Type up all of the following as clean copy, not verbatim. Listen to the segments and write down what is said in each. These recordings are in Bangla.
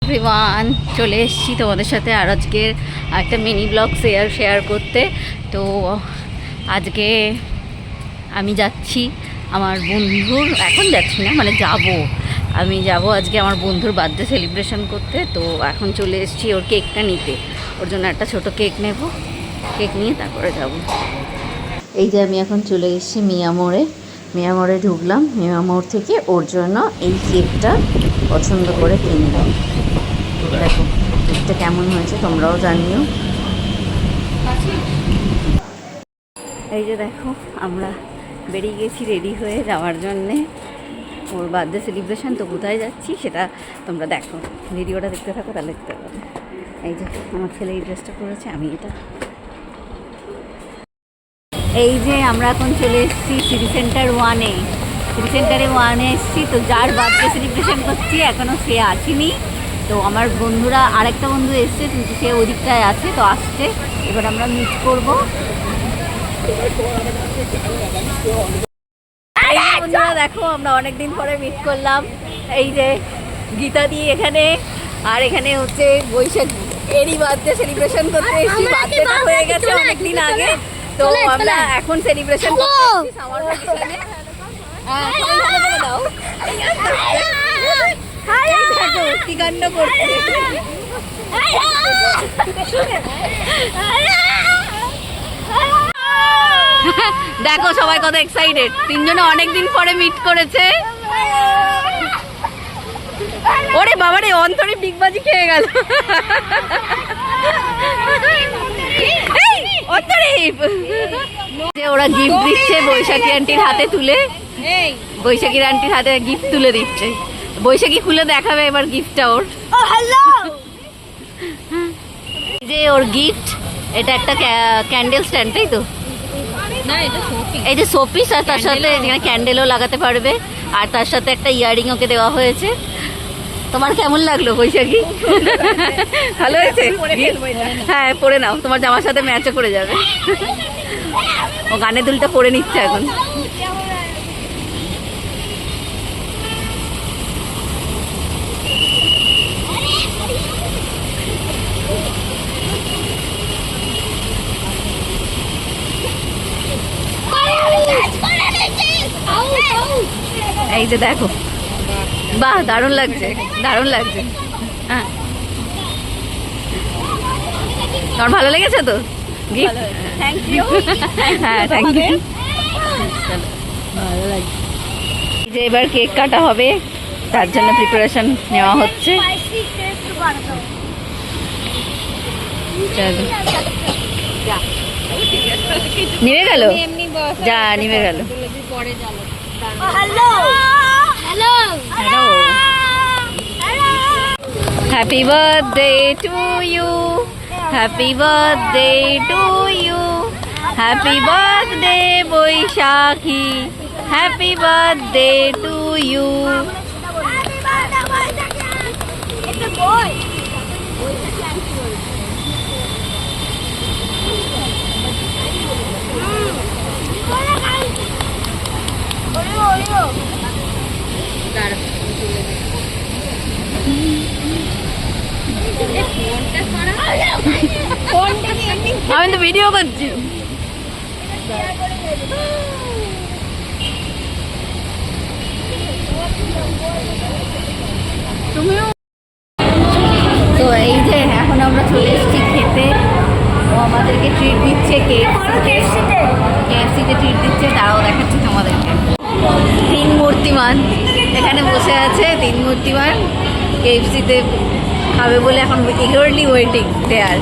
এভরিওয়ান, চলে এসেছি তোমাদের সাথে আর আজকের একটা মিনি ব্লগ শেয়ার করতে। তো আজকে আমি যাচ্ছি আমার বন্ধুর, এখন যাচ্ছি না মানে আমি যাব আজকে আমার বন্ধুর বার্থডে সেলিব্রেশন করতে। তো এখন চলে এসেছি ওর কেকটা নিতে, ওর জন্য একটা ছোট কেক নেব, কেক নিয়ে তারপরে যাব। এই যে আমি এখন চলে এসেছি মিয়ামোড়ে ঢুকলাম। মিয়ামোড় থেকে ওর জন্য এই কেকটা পছন্দ করে কিনলাম। দেখো কেকটা কেমন হয়েছে তোমরাও জানিও। এই যে দেখো আমরা বেরিয়ে গেছি রেডি হয়ে যাওয়ার জন্যে ওর বার্থডে সেলিব্রেশন। তো কোথায় যাচ্ছি সেটা তোমরা দেখো, ভিডিওটা দেখতে থাকো তাহলে দেখতে পাবে। এই যে আমার ছেলে এই ড্রেসটা পরেছে, আমি এটা। এই যে আমরা এখন চলে এসেছি সিটি সেন্টারে 1-এ এসেছি। তো যার বার্থডে সেলিব্রেশন করছি এখনও সে আসেনি। তো আমার বন্ধুরা, আরেকটা বন্ধু এসছে কিন্তু সে ওদিকটায় আছে, তো আসছে, এবার আমরা মিট করবো। বন্ধুরা দেখো আমরা অনেকদিন পরে মিট করলাম। এই যে গীতা দিয়ে এখানে, আর এখানে হচ্ছে বৈশাখী, এরই বার্থডে সেলিব্রেশন করতে এসেছি। বার্থডেটা হয়ে গেছে অনেকদিন আগে, তো আমরা এখন সেলিব্রেশন করছি সামার ভ্যাকেশনে। দাও কি কাণ্ড করছে দেখো, সবাই কত এক্সাইটেড। তিনজনে অনেকদিন পরে মিট করেছে। ওরে বাবারে, অন্তরে ডিগবাজি খেয়ে গেল। ওরা গিফট দিচ্ছে বৈশাখী আন্টির হাতে তুলে, বৈশাখীর আন্টির হাতে গিফট তুলে দিচ্ছে। বৈশাখী খুলে দেখাবে এবার গিফটটা ওর। যে ওর গিফট, এটা একটা ক্যান্ডেল স্ট্যান্ড, তাই তো? এই যে শোপিস, আর তার সাথে ক্যান্ডেলও লাগাতে পারবে, আর তার সাথে একটা ইয়ারিং ওকে দেওয়া হয়েছে। তোমার কেমন লাগলো বৈশাখী? ভালো হয়েছে? হ্যাঁ পরে নাও, তোমার জামার সাথে ম্যাচও করে যাবে। ও গানের দুলটা পরে নিচ্ছে এখন। এই যে দেখো, বাহ দারুণ লাগছে, দারুণ লাগছে। হ্যাঁ তোমার ভালো লেগেছে তো? Thank you. হ্যাঁ থ্যাংক ইউ। ভালো লাগছে। যে এবার কেক কাটা হবে, তার জন্য প্রিপারেশন নেওয়া হচ্ছে। নিভে গেল, যা নিভে গেল। Hello hello hello. Happy birthday to you, happy birthday to you, happy birthday Baishakhi, happy birthday to you. আমি তো ভিডিও করছি। তো এই যে এখন আমরা চলে এসেছি খেতে। ও আমাদেরকে ট্রিট দিচ্ছে, কেএফসিতে ট্রিট দিচ্ছে। তারাও দেখাচ্ছি তোমাদেরকে। 3 মূর্তিমান এখানে বসে আছে, 3 মূর্তিমান কেএফসিতে খাবে বলে এখন ইগারলি ওয়েটিং দেয়ার।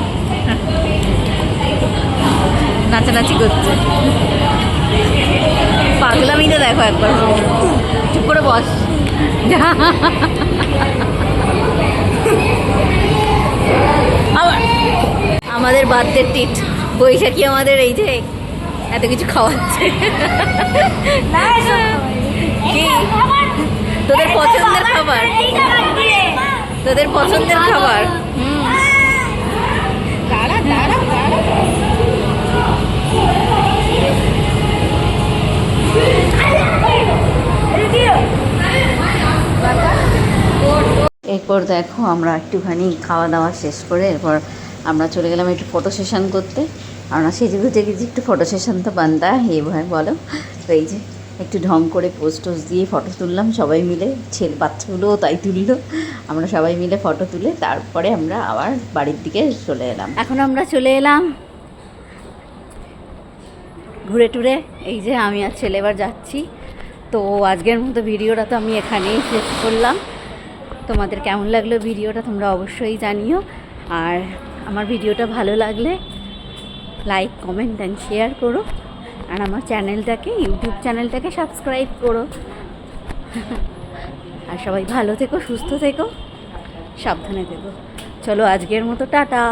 নাচানাচি করছে, পাগলামিটা দেখো একবার। চুপ করে বস। আমাদের বার্থডে ট্রিট বৈশাখী আমাদের এই যে এত কিছু খাওয়াচ্ছে। তোদের পছন্দের খাবার, তোদের পছন্দের খাবার। এরপর দেখো আমরা একটুখানি খাওয়া দাওয়া শেষ করে এরপর আমরা চলে গেলাম একটু ফটো সেশন করতে। আমরা সেজে গুজে গেছি, একটু ফটো সেশন তো বান্দা হে ভাই বলো। তো এই যে একটু ঢং করে পোস্ট টোস্ট দিয়ে ফটো তুললাম সবাই মিলে, ছেলে বাচ্চাগুলোও তাই তুললো। আমরা সবাই মিলে ফটো তুলে তারপরে আমরা আবার বাড়ির দিকে চলে এলাম। এখন আমরা চলে এলাম ঘুরে টুরে। এই যে আমি আর ছেলে এবার যাচ্ছি। তো আজকের মতো ভিডিওটা তো আমি এখানেই শেষ করলাম। তোমাদের কেমন লাগলো ভিডিওটা তোমরা অবশ্যই জানিও। আর আমার ভিডিওটা ভালো লাগলে লাইক কমেন্ট অ্যান্ড শেয়ার করো। আর আমার চ্যানেলটাকে, ইউটিউব চ্যানেলটাকে সাবস্ক্রাইব করো। আর সবাই ভালো থেকো, সুস্থ থেকো, সাবধানে থেকো। চলো আজকের মতো টাটা।